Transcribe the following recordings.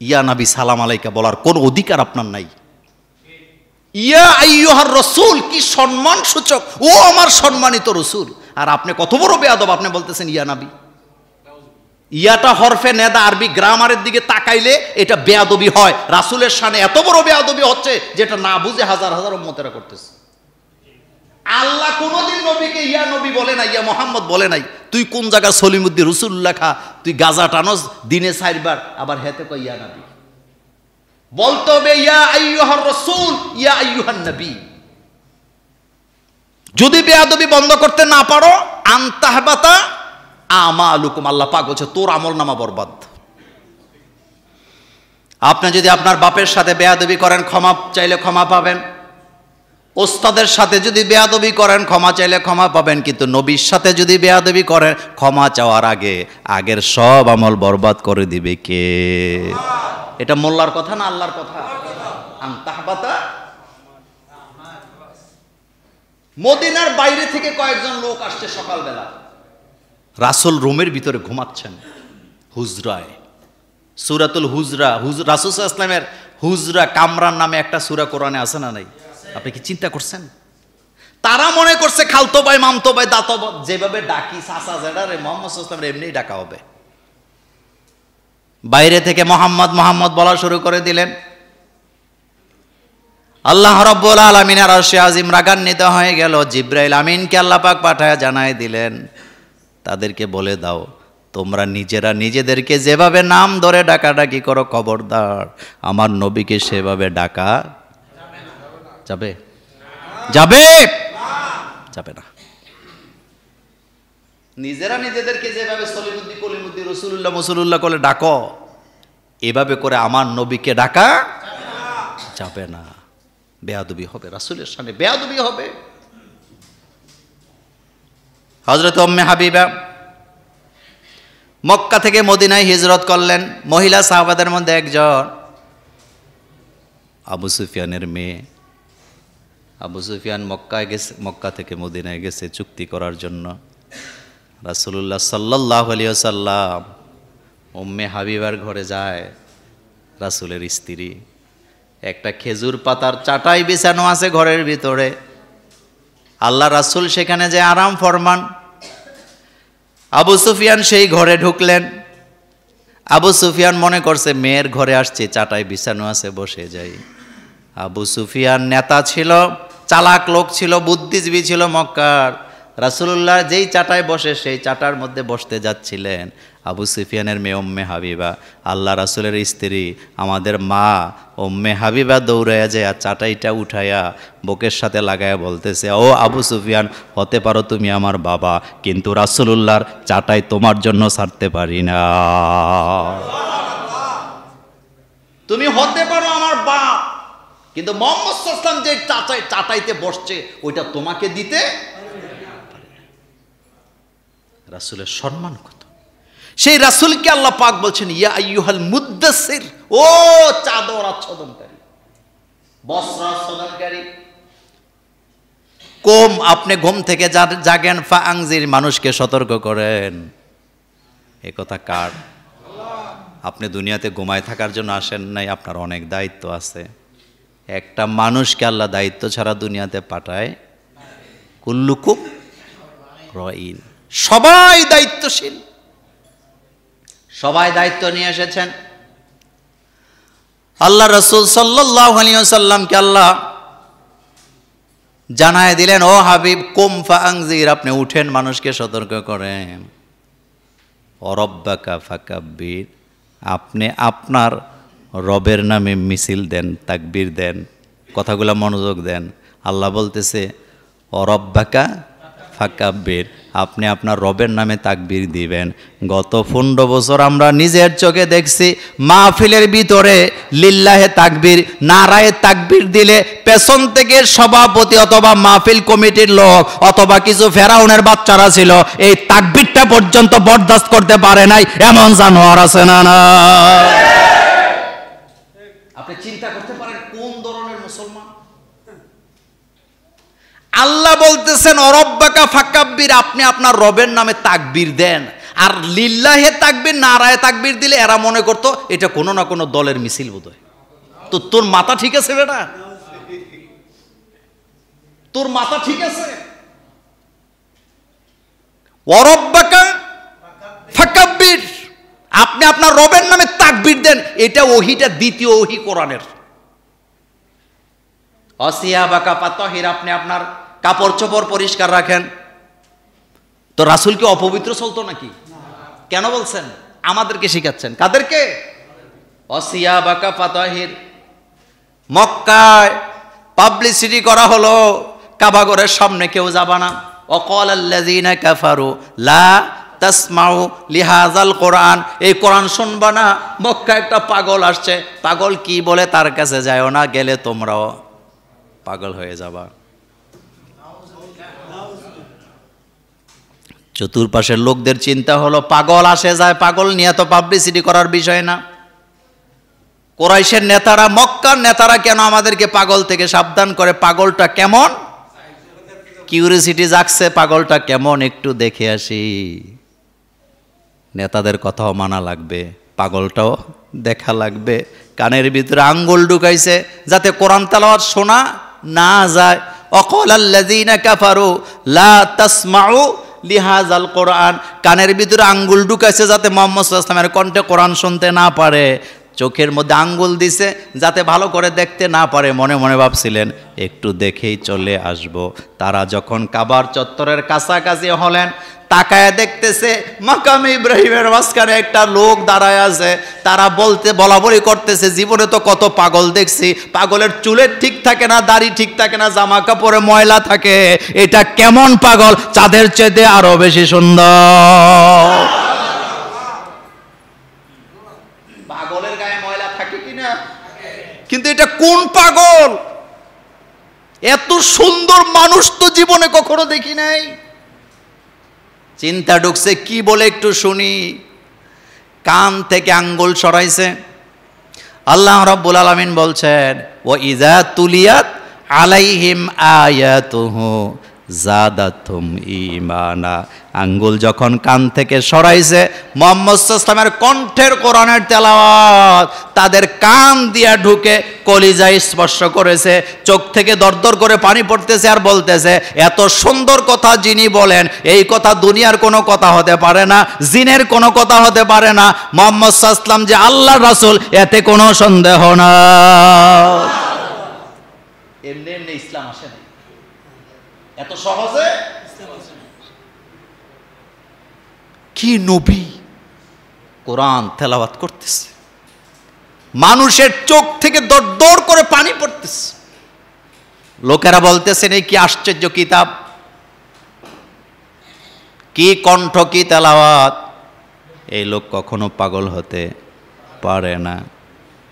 ইয়া নবী সালাম আলাইকা বলার কোন অধিকার আপনার নাই। ইয়া আইয়ুহার রাসূল, কি সম্মান সূচক, ও আমার সম্মানিত রাসূল। আর আপনি কত বড় বেয়াদব, আপনি বলতেছেন ইয়া নবী। ইয়াটা হরফে নেদা, আরবি গ্রামারের দিকে তাকাইলে এটা বেয়াদবি হয়। রাসূলের শানে এত বড় বেয়াদবি হচ্ছে যেটা না বুঝে হাজার হাজার উম্মতেরা করতেছে। আল্লাহ কোনদিন নবীকে ইয়া নবী বলে নাই, ইয়া মোহাম্মদ বলে নাই। তুই কোন জায়গা সলিমুদ্দিন রসুল লেখা, তুই গাজা টানস দিনে 4 বার, আবার হেতে কই ইয়া নবী। বলতে হবে ইয়া আইয়ুহার রাসূল, ইয়া আইয়ুহান নবী। যদি বেয়াদবি বন্ধ করতে না পারো, আনতাহবাতা আমালুকুম, আল্লাহ পাক বলছে তোর আমলনামা বরবাদ। আপনি যদি আপনার বাপের সাথে বেয়াদবি করেন, ক্ষমা চাইলে ক্ষমা পাবেন। ওস্তাদের সাথে যদি বেয়াদবি করেন, ক্ষমা চাইলে ক্ষমা পাবেন। কিন্তু নবীর সাথে যদি বেয়াদবি করেন, ক্ষমা চাওয়ার আগে আগের সব আমল বরবাদ করে দিবে কে? এটা মোল্লার কথা না আল্লাহর কথা? আনতাহবাতা। মদিনার বাইরে থেকে কয়েকজন লোক আসছে সকালবেলা। রাসূল রুমের ভিতরে ঘুমাচ্ছেন হুজরায়। সূরাতুল হুজরা, রাসূল সাল্লাল্লাহু আলাইহি ওয়াসাল্লামের হুজরা কামরান নামে একটা সূরা কোরআনে আছে না নাই? আপনি কি চিন্তা করছেন? তারা মনে করছে খালতো ভাই, মামতো ভাই, দাতো যেভাবে ডাকি চাচা জেডারে মুহাম্মদ সাল্লাল্লাহু আলাইহি ওয়াসাল্লাম এমনিই ডাকা হবে। বাইরে থেকে মোহাম্মদ মোহাম্মদ বলা শুরু করে দিলেন। আল্লাহ রাব্বুল আলামিনের আরশে আজিম রাগান্বিত হয়ে গেল। জিবরাইল আমিনকে আল্লাহ পাক পাঠায় জানায় দিলেন, তাদেরকে বলে দাও তোমরা নিজেরা নিজেদেরকে যেভাবে নাম ধরে ডাকাডাকি করো, খবরদার আমার নবীকে সেভাবে ডাকা যাবে? যাবে? যাবে না। নিজেরা নিজেদেরকে যেভাবে সলিমুদ্দিন কলিমুদ্দিন রসুল্লাহ মুসুল্লাহ করে ডাকো, এভাবে করে আমার নবীকে ডাকা যাবে না। বেয়াদবি হবে, রাসূলের শানে বেয়াদবি হবে। হযরত উম্মে হাবিবা মক্কা থেকে মদিনায় হিজরত করলেন। মহিলা সাহাবাদের মধ্যে একজন আবু সুফিয়ানের মেয়ে। আবু সুফিয়ান মক্কায় গেছে, মক্কা থেকে মদিনায় গেছে চুক্তি করার জন্য। রাসূলুল্লাহ সাল্লাল্লাহু আলাইহি ওয়াসাল্লাম উম্মে হাবিবার ঘরে যায়। রাসূলের স্ত্রী, একটা খেজুর পাতার চাটাই বিছানো আছে ঘরের ভিতরে। আল্লাহ রাসূল সেখানে যে আরাম ফরমান। আবু সুফিয়ান সেই ঘরে ঢুকলেন। আবু সুফিয়ান মনে করছে মেয়ের ঘরে আসছে, চাটাই বিছানো আছে, বসে যাই। আবু সুফিয়ান নেতা ছিল, চালাক লোক ছিল, বুদ্ধিজীবী ছিল মক্কার। রাসূলুল্লাহ যেই চাটায় বসে সেই চাটার মধ্যে বসতে যাচ্ছিলেন। আবু সুফিয়ানের মেয়ে উম্মে হাবিবা, আল্লাহ রাসূলের স্ত্রী, আমাদের মা উম্মে হাবিবা দৌড়াইয়া যায় চাটাইটা উঠাইয়া বুকের সাথে লাগাইয়া বলতেছে, ও আবু সুফিয়ান, হতে পারো তুমি আমার বাবা, কিন্তু রাসূলুল্লাহর চাটাই তোমার জন্য ছাড়তে পারি না। তুমি হতে পারো আমার বাপ, কিন্তু মুহাম্মদ সাল্লাল্লাহু আলাইহি ওয়াসাল্লাম যে চাটাইতে বসছে ওইটা তোমাকে দিতে। রাসূলের সম্মান কত! সেই রাসূলকে আল্লাহ পাক বলছেন ইয়া আইয়ুহাল মুদ্দাসসির, ও চাদর আচ্ছাদনকারী, বস্ত্র আচ্ছাদনকারী। কোম, আপনি ঘুম থেকে জাগেন, ফা আংজির, মানুষকে সতর্ক করেন। এ কথা কার? আপনি দুনিয়াতে ঘুমায় থাকার জন্য আসেন নাই, আপনার অনেক দায়িত্ব আছে। একটা মানুষকে আল্লাহ দায়িত্ব ছাড়া দুনিয়াতে পাঠায়। কুল্লুকুম রাইন, সবাই দায়িত্বশীল, সবাই দায়িত্ব নিয়ে এসেছেন। আল্লাহ রাসূল সাল্লাল্লাহু আলাইহি ওয়াসাল্লামকে আল্লাহ জানায় দিলেন, ও হাবিব কুম ফাআনজির, আপনি উঠেন, মানুষকে সতর্ক করেন। অরব্বাকা ফাকাব্বির, আপনি আপনার রবের নামে মিছিল দেন, তাকবীর দেন। কথাগুলো মনোযোগ দেন। আল্লাহ বলতেছে অরব্বাকা ফাকাব্বির, আপনি আপনার রবের নামে তাকবীর দিবেন। গত 15 বছর আমরা নিজের চোখে দেখছি মাহফিলের ভিতরে লিল্লাহে তাকবীর, নারায়ে তাকবীর দিলে পেছন থেকে সভাপতি অথবা মাহফিল কমিটির লোক অথবা কিছু ফেরাউনের বাচ্চারা ছিল, এই তাকবীরটা পর্যন্ত বরদাস্ত করতে পারে নাই। এমন জানোয়ার আছে না? না, আপনি চিন্তা করতে পারেন কোন ধরনের মুসলমান। আল্লাহ বলতেছেন অরব্বাকা ফাকাব্বির, আপনি আপনার রবের নামে তাকবীর দেন। আর লিল্লাহে তাকবীর নারায়ে তাকবীর দিলে এরা মনে করতো এটা কোনো না কোনো দলের মিছিল বোধহয়। তো তোর মাথা ঠিক আছে বেটা? তোর মাথা ঠিক আছে? ওয়ারাব্বাকা ফাকাব্বির, আপনি আপনার রবের নামে তাকবীর দেন, এটা ওহিটা দ্বিতীয় ওহি কোরআনের। অসিয়াবাকা ফাতাহির, আপনি আপনার কাপড় চোপড় পরিষ্কার রাখেন। তো রাসূল কি অপবিত্র চলতো নাকি? কেন বলছেন? আমাদেরকে শিখাচ্ছেন। কাদেরকে? অসিয়াবাকা ফাতাহির। মক্কায় পাবলিসিটি করা হলো কাবা ঘরের সামনে কেউ যাবা না। ওয়াকালাল্লাযীনা কাফারু লা তাসমাউ লিহাযাল কোরআন, এই কোরআন শুনবা না, মক্কা একটা পাগল আসছে, পাগল কি বলে তার কাছে যায়ও না, গেলে তোমরাও পাগল হয়ে যাবা। চতুর্পাশের লোকদের চিন্তা হলো পাগল আসে যায়, পাগল নিয়ে তো পাবলিসিটি করার বিষয় না। কুরাইশের নেতারা, মক্কার নেতারা কেন আমাদেরকে পাগল থেকে সাবধান করে? পাগলটা কেমন? কিউরিওসিটি জাগছে, পাগলটা কেমন একটু দেখে আসি। নেতাদের কথাও মানা লাগবে, পাগলটাও দেখা লাগবে। কানের ভিতরে আঙ্গুল ঢুকাইছে যাতে কোরআন তেলাওয়াত শোনা না যায়। ওয়াকালাল্লাযীনা কাফারু লা তাসমাউ লিহাযাল কোরআন, কানের ভিতরে আঙ্গুল ঢুকাইছে যাতে মুহাম্মদ সাল্লাল্লাহু আলাইহি ওয়াসাল্লামের কণ্ঠে কোরআন শুনতে না পারে। চোখের মধ্যে আঙ্গুল দিছে যাতে ভালো করে দেখতে না পারে। মনে মনে ভাবছিলেন একটু দেখেই চলে আসব। তারা যখন কাবার চত্বরের কাছাকাছি হলেন, তাকায় দেখতেছে মাকামে ইব্রাহিমের মাঝখানে একটা লোক দাঁড়ায় আছে। তারা বলা বলি করতেছে জীবনে তো কত পাগল দেখছি, পাগলের চুলের ঠিক থাকে না, দাড়ি ঠিক থাকে না, জামা কাপড়ে ময়লা থাকে, এটা কেমন পাগল? চাঁদের চেয়ে আরো বেশি সুন্দর। পাগলের গায়ে ময়লা থাকে কিনা? কিন্তু এটা কোন পাগল? এত সুন্দর মানুষ তো জীবনে কখনো দেখি নাই। চিন্তা ঢুকছে, কি বলে একটু শুনি। কান থেকে আঙ্গুল সরাইছে। আল্লাহ রাব্বুল আলামিন বলছেন, ওয়া ইযা তুলিয়াত আলাইহিম আয়াতুহু জাদাতুম ঈমানা। আঙ্গুল যখন কান থেকে সরাইছে, মুহাম্মদ সাল্লাল্লাহু আলাইহি ওয়াসাল্লামের কণ্ঠের কোরআনের তেলাওয়াত তাদের কান দিয়া ঢুকে কলিজায় স্পর্শ করেছে। চোখ থেকে দরদর করে পানি পড়তেছে আর বলতেছে, এত সুন্দর কথা যিনি বলেন, এই কথা দুনিয়ার কোনো কথা হতে পারে না, জিনের কোনো কথা হতে পারে না। মুহাম্মদ সাল্লাল্লাহু আলাইহি ওয়াসাল্লাম যে আল্লাহর রাসূল, এতে কোনো সন্দেহ না। এমনি এমনি ইসলাম আসে না, এত সহজে। কি নবী কোরআন তেলাওয়াত করতেছে, মানুষের চোখ থেকে দরদর করে পানি পড়তেছে। লোকেরা বলতেছেন এই কি আশ্চর্য কিতাব, কি কণ্ঠ, কি তেলাওয়াত। এই লোক কখনো পাগল হতে পারে না।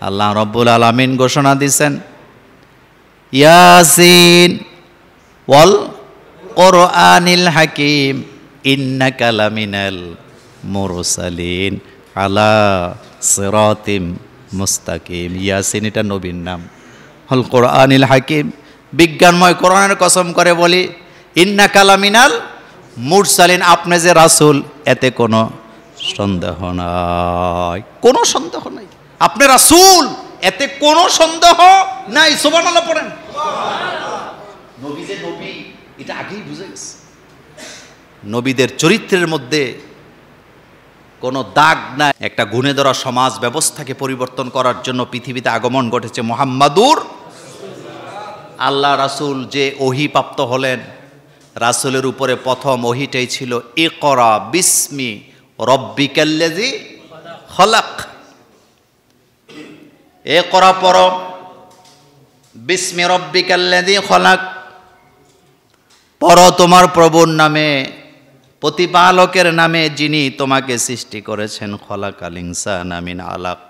আল্লাহ রাব্বুল আলামিন ঘোষণা দিয়েছেন, ইয়াসিন ওয়াল কোরআনিল হাকিম ইন্নাকা লামিনাল মুরসালিন আলা সিরাতিম মুস্তাকিম। ইয়াসিন এটা নবীর নাম। ওয়াল কোরআনিল হাকিম, বিজ্ঞানময় কোরআনের কসম করে বলি, ইন্নাকা লামিনাল মুরসালিন, আপনি যে রাসূল এতে কোনো সন্দেহ নাই, কোনো সন্দেহ নাই। আপনি রাসূল, এতে কোনো সন্দেহ নাই। সুবহানাল্লাহ পড়েন। নবী যে নবী এটা আগেই বুঝে গেছে। নবীদের চরিত্রের মধ্যে কোনো দাগ নাই। একটা গুণে ধরা সমাজ ব্যবস্থাকে পরিবর্তন করার জন্য পৃথিবীতে আগমন ঘটেছে মুহাম্মাদুর। আল্লাহ রাসূল যে ওহী প্রাপ্ত হলেন, রাসূলের উপরে প্রথম ওহীটাই ছিল ইকরা বিসমি রব্বিকাল্লাযী খলাক। ইকরা পড়ো, বিসমি রব্বিকাল্লাযী খলাক পড়ো, তোমার প্রভুর নামে, প্রতিপালকের নামে, যিনি তোমাকে সৃষ্টি করেছেন। খলাকাল ইনসানা মিন আলাক,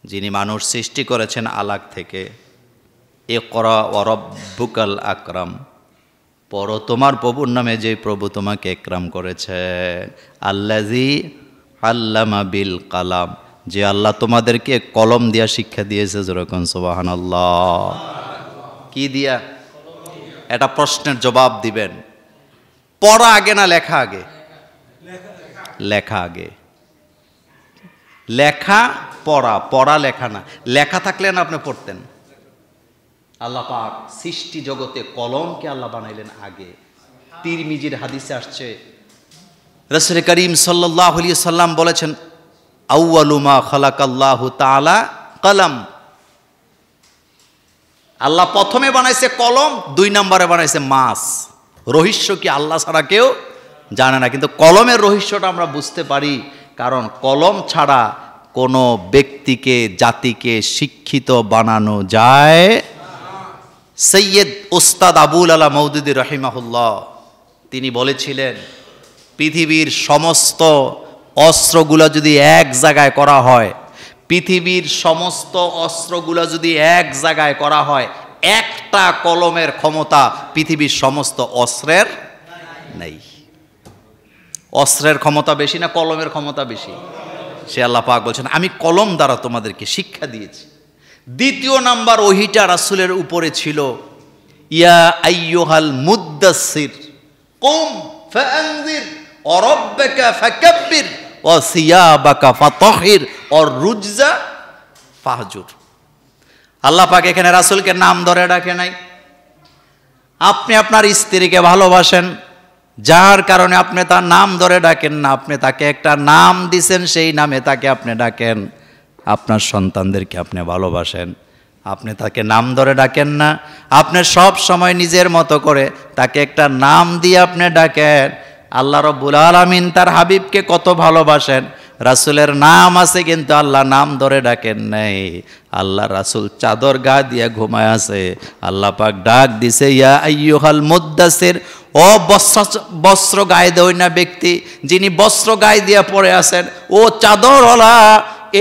যিনি মানুষ সৃষ্টি করেছেন আলাক থেকে। ইকরা ওয়া রাব্বুকাল আকরাম, পড়ো তোমার প্রভুর নামে, যে প্রভু তোমাকে একরাম করেছেন। আল্লাযী আল্লামা বিল কালাম, যে আল্লাহ তোমাদেরকে কলম দিয়া শিক্ষা দিয়েছে। যেরকম সুবহানাল্লাহ। কি দিয়া? এটা প্রশ্নের জবাব দিবেন। পড়া আগে না লেখা আগে? লেখা আগে। লেখা পড়া, পড়া লেখা না। লেখা থাকলে না আপনি পড়তেন। আল্লাহ পাক সৃষ্টি জগতে কলমকে আল্লাহ বানাইলেন আগে। তিরমিজির হাদিসে আসছে, রাসূল করিম সাল্লাল্লাহু আলাইহি সাল্লাম বলেছেন, আউয়ালু মা খালাকাল্লাহু তাআলা কলম। আল্লাহ প্রথমে বানাইছে কলম, 2 নম্বরে বানাইছে মাছ। রহস্য কি আল্লাহ ছাড়া কেউ জানে না, কিন্তু কলমের রহস্যটা আমরা বুঝতে পারি, কারণ কলম ছাড়া কোনো ব্যক্তিকে, জাতিকে শিক্ষিত বানানো যায়। সৈয়দ উস্তাদ আবুল আলা মওদুদী রহিমাহুল্লাহ তিনি বলেছিলেন, পৃথিবীর সমস্ত অস্ত্রগুলো যদি এক জায়গায় করা হয়, পৃথিবীর সমস্ত অস্ত্রগুলো যদি এক জায়গায় করা হয়, একটা কলমের ক্ষমতা পৃথিবীর সমস্ত অস্ত্রের নেই। অস্ত্রের ক্ষমতা বেশি না কলমের ক্ষমতা বেশি? সে আল্লাহ পাক বলছেন, আমি কলম দ্বারা তোমাদেরকে শিক্ষা দিয়েছি। দ্বিতীয় নাম্বার ওহিটা রাসূলের উপরে ছিল, ইয়া আইয়ুহাল মুদ্দাসসির কুম ফাআনযির ওয়া রাব্বাকা ফাকাব্বির ওয়া সিয়াবাকা ফাতাহির ওয়া রুজজা ফাহজুর। আল্লাহ পাক এখানে রাসূলকে নাম ধরে ডাকে নাই। আপনি আপনার স্ত্রীকে ভালোবাসেন, যার কারণে আপনি তার নাম ধরে ডাকেন না, আপনি তাকে একটা নাম দিছেন, সেই নামে তাকে আপনি ডাকেন। আপনার সন্তানদেরকে আপনি ভালোবাসেন, আপনি তাকে নাম ধরে ডাকেন না, আপনি সব সময় নিজের মতো করে তাকে একটা নাম দিয়ে আপনি ডাকেন। আল্লাহ রাব্বুল আলামিন তার হাবিবকে কত ভালোবাসেন, রাসূলের নাম আছে কিন্তু আল্লাহ নাম ধরে ডাকেন নাই। আল্লাহ রাসূল চাদর গা দিয়ে ঘুমায় আছে, আল্লাহ পাক ডাক দিছে, ইয়া আইয়ুহাল মুদ্দাসির, ও বস্ত্র গায়ে দেয় না ব্যক্তি, যিনি বস্ত্র গায়ে দিয়ে পড়ে আছেন, ও চাদরওয়ালা।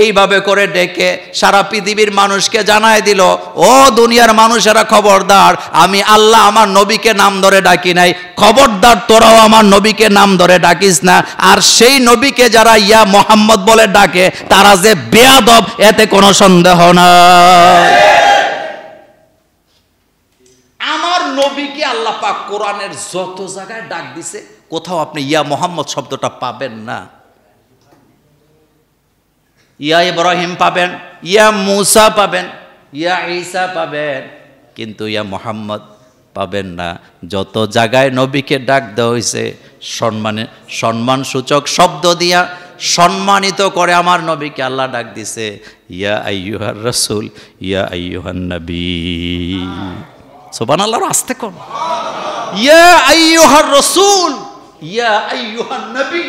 এইভাবে করে ডেকে সারা পৃথিবীর মানুষকে জানায় দিল, ও দুনিয়ার মানুষেরা খবরদার, আমি আল্লাহ আমার নবীকে নাম ধরে ডাকি নাই, খবরদার তোরাও আমার নবীকে নাম ধরে ডাকিস না। আর সেই নবীকে যারা ইয়া মোহাম্মদ বলে ডাকে, তারা যে বেয়াদব, এতে কোনো সন্দেহ নাই। আমার নবীকে আল্লাহ পাক কোরআনের যত জায়গায় ডাক দিছে, কোথাও আপনি ইয়া মোহাম্মদ শব্দটা পাবেন না। ইয়া ইব্রাহিম পাবেন, ইয়া মুসা পাবেন, ইয়া ঈসা পাবেন, কিন্তু ইয়া মোহাম্মদ পাবেন না। যত জায়গায় নবীকে ডাক দেওয়া হয়েছে, সম্মানসূচক শব্দ দিয়া সম্মানিত করে আমার নবীকে আল্লাহ ডাক দিছে, ইয়া আইয়ুহার রাসূল, ইয়া আইয়ুহান নবী। সুবহানাল্লাহ, আস্তে কোন, ইয়া আইয়ুহার রাসূল, ইয়া আইয়ুহান নবী।